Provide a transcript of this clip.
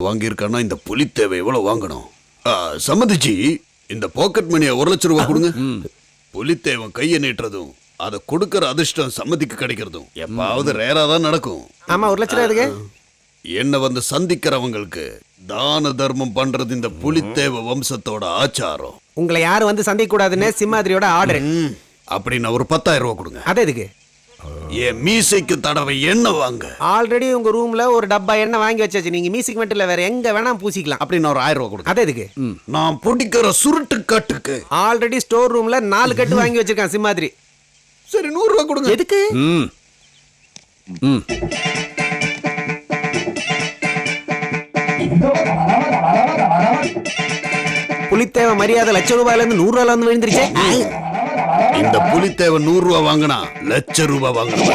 வாங்கியிருக்கானா இந்த புலித்தேவை எவ்வளவு வாங்கணும்? சம்மதிச்சு இந்த பாக்கெட் மணியை 1 லட்சம் ரூபாய் கொடுங்க. புலித்தேவன் கையை நீட்டுறதும் அதை கொடுக்கற அதிர்ஷ்டம் சம்மதிக்கு கிடைக்கிறதும் எப்பாவது ரேரா தான் நடக்கும். ஆமா 1 லட்சம் எதுக்கு? என்ன வந்து சந்திக்கிறவங்களுக்கு தான தர்மம் பண்றது இந்த புலித்தேவ வம்சத்தோட ஆச்சாரம். உங்களை யாரும் வந்து சந்திக்க கூடாதுன்னு சிம்மாதிரியோட ஆர்டர். அப்படின்னு ஒரு 10,000 ரூபாய் கொடுங்க. அது எதுக்கு? என் மீசைக்கு தடவை எண்ணெய் வாங்க. ஆல்ரெடி உங்க ரூம்ல ஒரு டப்பா எண்ணெய் வாங்கி வச்சாச்சு. நீங்க மியூசிக் மட்டும் இல்ல வேற எங்க வேணா பூசிக்கலாம். அப்படின்னு ஒரு 1000 ரூபாய் கொடுங்க. அது எதுக்கு? நான் பிடிக்கிற சுருட்டு காட்டுக்கு. ஆல்ரெடி ஸ்டோர் ரூம்ல 4 கட்டு வாங்கி வச்சிருக்கான் சிம்மாதிரி. சரி 100 ரூபாய் கொடுங்க. எதுக்கு? புலித்தேவ மரியாதை லட்சம் ரூபாயில இருந்து 100 ரூபாயில வந்து விழுந்துருச்சு. இந்த புலித்தேவன் 100 ரூபாய் வாங்கினா லட்சம் ரூபாய் வாங்கணும்.